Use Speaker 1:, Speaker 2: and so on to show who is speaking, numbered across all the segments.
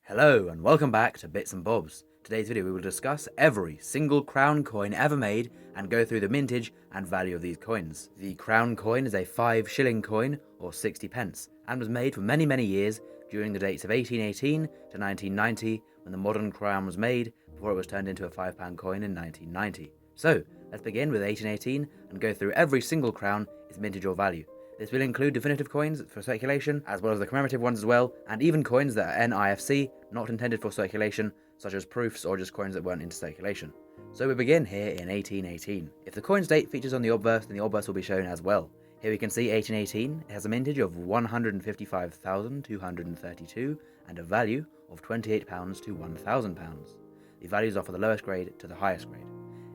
Speaker 1: Hello and welcome back to Bits and Bobs. Today's video we will discuss every single crown coin ever made and go through the mintage and value of these coins. The crown coin is a 5 shilling coin or 60 pence and was made for many years during the dates of 1818 to 1990 when the modern crown was made before it was turned into a £5 coin in 1990. So let's begin with 1818 and go through every single crown, its mintage or value. This will include definitive coins for circulation, as well as the commemorative ones as well, and even coins that are NIFC, not intended for circulation, such as proofs or just coins that weren't into circulation. So we begin here in 1818. If the coin's date features on the obverse, then the obverse will be shown as well. Here we can see 1818, it has a mintage of 155,232 and a value of £28 to £1,000. The values are for the lowest grade to the highest grade.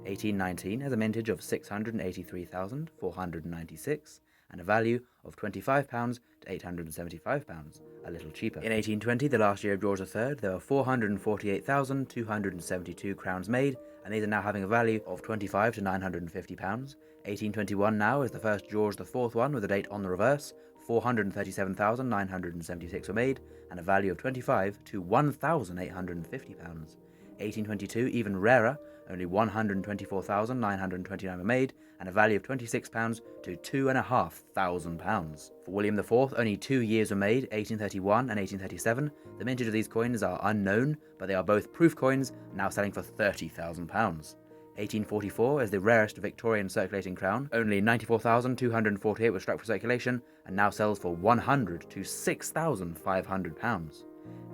Speaker 1: 1819 has a mintage of 683,496 and a value of £25 to £875, a little cheaper. In 1820, the last year of George III, there were 448,272 crowns made, and these are now having a value of £25 to £950. 1821 now is the first George IV one with a date on the reverse. 437,976 were made, and a value of £25 to £1,850. 1822, even rarer, only 124,929 were made, and a value of £26 to £2,500. For William IV, only 2 years were made, 1831 and 1837. The mintage of these coins are unknown, but they are both proof coins, now selling for £30,000. 1844 is the rarest Victorian circulating crown. Only 94,248 were struck for circulation, and now sells for £100 to £6,500.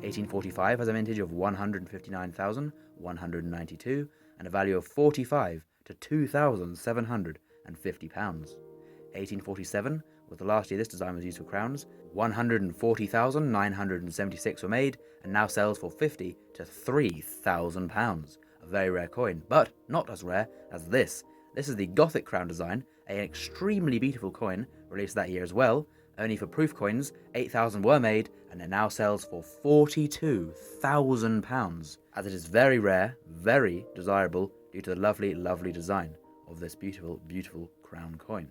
Speaker 1: 1845 has a mintage of 159,192 and a value of £45 to £2,750. 1847 was the last year this design was used for crowns. 140,976 were made and now sells for £50 to £3,000. A very rare coin, but not as rare as this. This is the Gothic crown design, an extremely beautiful coin released that year as well. Only for proof coins, 8,000 were made, and it now sells for £42,000, as it is very rare, very desirable, due to the lovely design of this beautiful crown coin.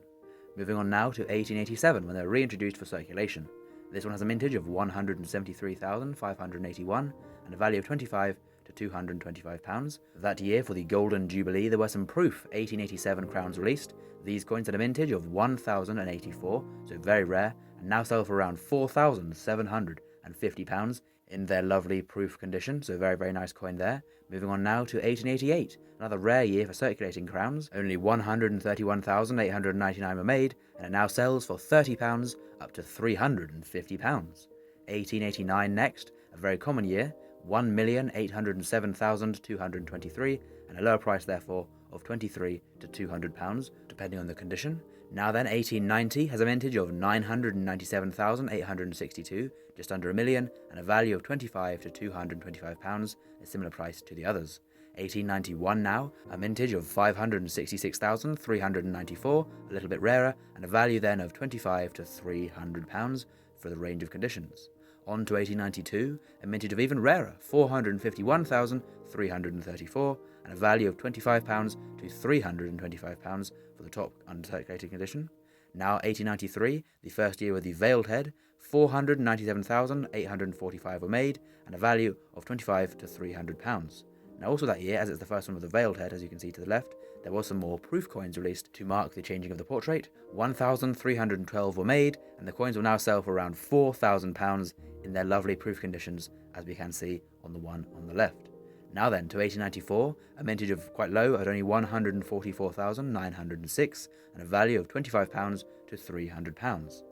Speaker 1: Moving on now to 1887, when they're reintroduced for circulation. This one has a mintage of 173,581, and a value of £25 to £225. That year, for the Golden Jubilee, there were some proof 1887 crowns released. These coins had a mintage of 1,084, so very rare, and now sell for around £4,750 in their lovely proof condition, so very nice coin there. Moving on now to 1888, another rare year for circulating crowns. Only 131,899 were made, and it now sells for £30 up to £350. 1889 next, a very common year, 1,807,223, and a lower price therefore of £23 to £200, depending on the condition. Now then, 1890 has a mintage of 997,862, just under a million, and a value of £25 to £225, a similar price to the others. 1891 now, a mintage of 566,394, a little bit rarer, and a value then of £25 to £300 for the range of conditions. On to 1892, a mintage of even rarer, 451,334, and a value of £25 to £325 for the top uncirculated condition. Now 1893, the first year with the veiled head, 497,845 were made, and a value of £25 to £300. Now also that year, as it's the first one with the veiled head, as you can see to the left, there was some more proof coins released to mark the changing of the portrait. 1,312 were made, and the coins will now sell for around £4,000 in their lovely proof conditions, as we can see on the one on the left. Now then, to 1894, a mintage of quite low at only 144,906, and a value of £25 to £300.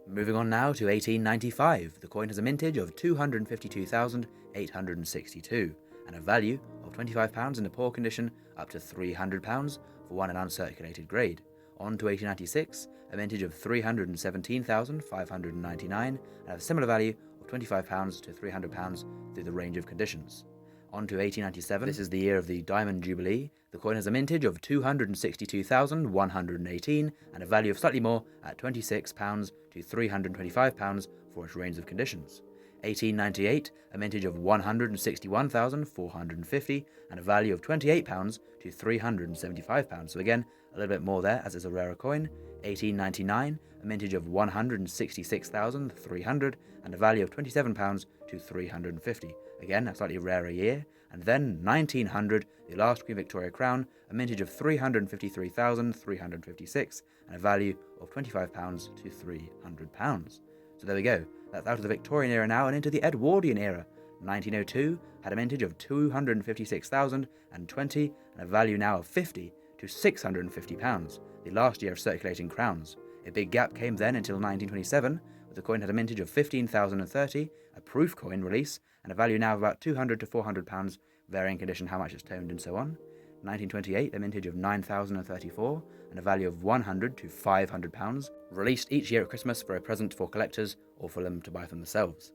Speaker 1: Moving on now to 1895, the coin has a mintage of 252,862, and a value of £25 in a poor condition up to £300 for one in uncirculated grade. On to 1896, a mintage of 317,599, and a similar value of £25 to £300 through the range of conditions. On to 1897, this is the year of the Diamond Jubilee. The coin has a mintage of 262,118 and a value of slightly more at £26 to £325 for its range of conditions. 1898, a mintage of 161,450 and a value of £28 to £375. So again, a little bit more there as it's a rarer coin. 1899, a mintage of 166,300 and a value of £27 to £350. Again, a slightly rarer year. And then 1900, the last Queen Victoria crown, a mintage of 353,356 and a value of £25 to £300. So there we go. That's out of the Victorian era now and into the Edwardian era. 1902 had a mintage of 256,020 and a value now of £50 to £650, the last year of circulating crowns. A big gap came then until 1927, where the coin had a mintage of 15,030, a proof coin release, and a value now of about £200 to £400, varying condition how much it's toned and so on. 1928, a mintage of 9,034, and a value of £100 to £500, released each year at Christmas for a present for collectors or for them to buy for themselves.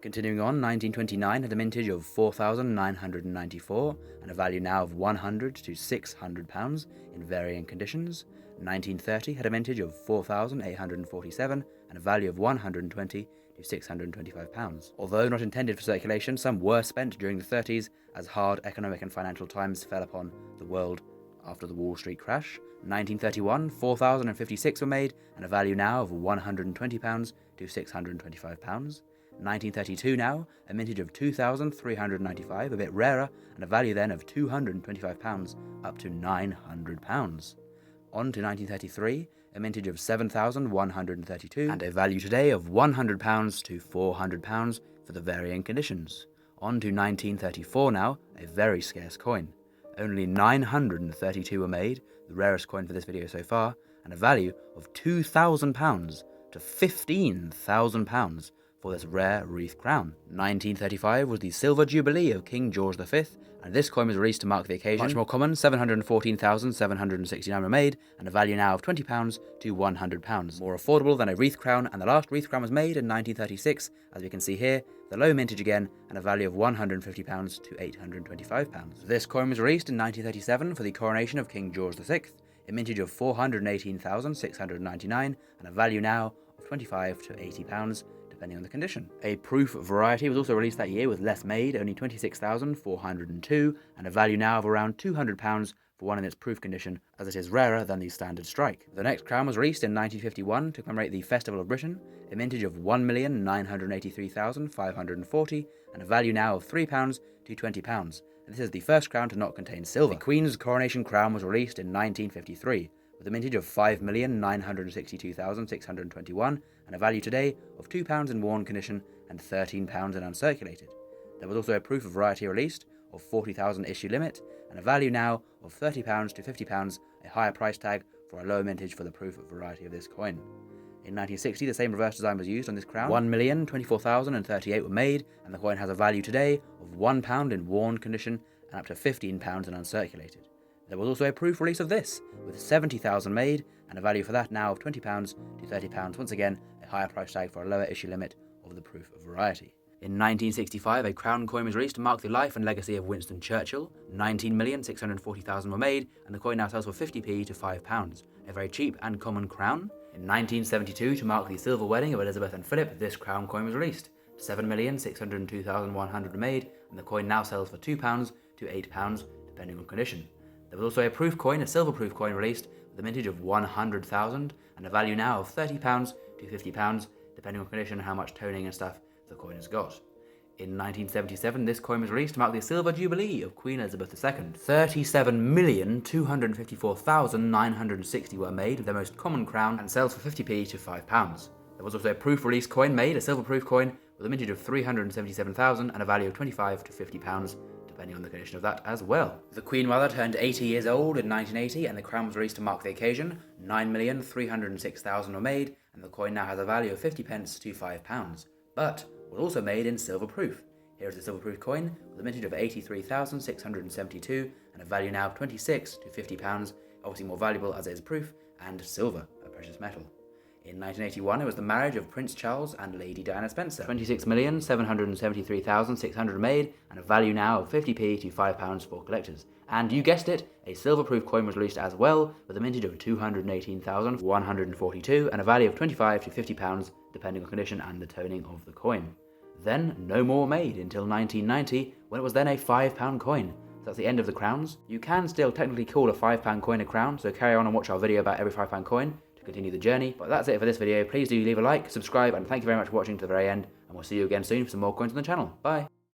Speaker 1: Continuing on, 1929 had a mintage of 4,994 and a value now of £100 to £600 in varying conditions. 1930 had a mintage of 4,847 and a value of £120 to £625. Although not intended for circulation, some were spent during the 30s as hard economic and financial times fell upon the world after the Wall Street crash. 1931, 4,056 were made and a value now of £120 to £625. 1932 now, a mintage of 2,395, a bit rarer, and a value then of £225 up to £900. On to 1933, a mintage of 7,132, and a value today of £100 to £400 for the varying conditions. On to 1934 now, a very scarce coin. Only 932 were made, the rarest coin for this video so far, and a value of £2,000 to £15,000 for this rare wreath crown. 1935 was the Silver Jubilee of King George V, and this coin was released to mark the occasion. Much more common, 714,769 were made, and a value now of £20 to £100. More affordable than a wreath crown, and the last wreath crown was made in 1936, as we can see here, the low mintage again, and a value of £150 to £825. This coin was released in 1937 for the coronation of King George VI, a mintage of 418,699, and a value now of £25 to £80, depending on the condition. A proof variety was also released that year with less made, only 26,402, and a value now of around £200 for one in its proof condition, as it is rarer than the standard strike. The next crown was released in 1951 to commemorate the Festival of Britain, a mintage of 1,983,540, and a value now of £3 to £20. And this is the first crown to not contain silver. The Queen's coronation crown was released in 1953, with a mintage of 5,962,621 and a value today of £2 in worn condition and £13 in uncirculated. There was also a proof of variety released of 40,000 issue limit and a value now of £30 to £50, a higher price tag for a lower mintage for the proof of variety of this coin. In 1960, the same reverse design was used on this crown. 1,024,038 were made, and the coin has a value today of £1 in worn condition and up to £15 in uncirculated. There was also a proof release of this, with 70,000 made, and a value for that now of £20 to £30, once again a higher price tag for a lower issue limit of the proof of variety. In 1965, a crown coin was released to mark the life and legacy of Winston Churchill. 19,640,000 were made, and the coin now sells for 50p to £5, a very cheap and common crown. In 1972, to mark the silver wedding of Elizabeth and Philip, this crown coin was released. 7,602,100 were made, and the coin now sells for £2 to £8, depending on condition. There was also a proof coin, a silver proof coin released, with a mintage of 100,000 and a value now of £30 to £50, depending on condition and how much toning and stuff the coin has got. In 1977, this coin was released to mark the Silver Jubilee of Queen Elizabeth II. 37,254,960 were made, with their most common crown, and sells for 50p to £5. There was also a proof release coin made, a silver proof coin, with a mintage of 377,000 and a value of £25 to £50, depending on the condition of that as well. The Queen Mother turned 80 years old in 1980, and the crown was released to mark the occasion. 9,306,000 were made, and the coin now has a value of 50p to £5, but was also made in silver proof. Here is the silver proof coin, with a mintage of 83,672, and a value now of £26 to £50, obviously more valuable as it is proof, and silver, a precious metal. In 1981, it was the marriage of Prince Charles and Lady Diana Spencer. 26,773,600 made, and a value now of 50p to £5 for collectors. And you guessed it, a silver proof coin was released as well, with a mintage of 218,142, and a value of £25 to £50, depending on condition and the toning of the coin. Then no more made until 1990, when it was then a £5 coin. So that's the end of the crowns. You can still technically call a £5 coin a crown, so carry on and watch our video about every £5 coin to continue the journey. But that's it for this video. Please do leave a like, subscribe, and thank you very much for watching to the very end, and we'll see you again soon for some more coins on the channel. Bye!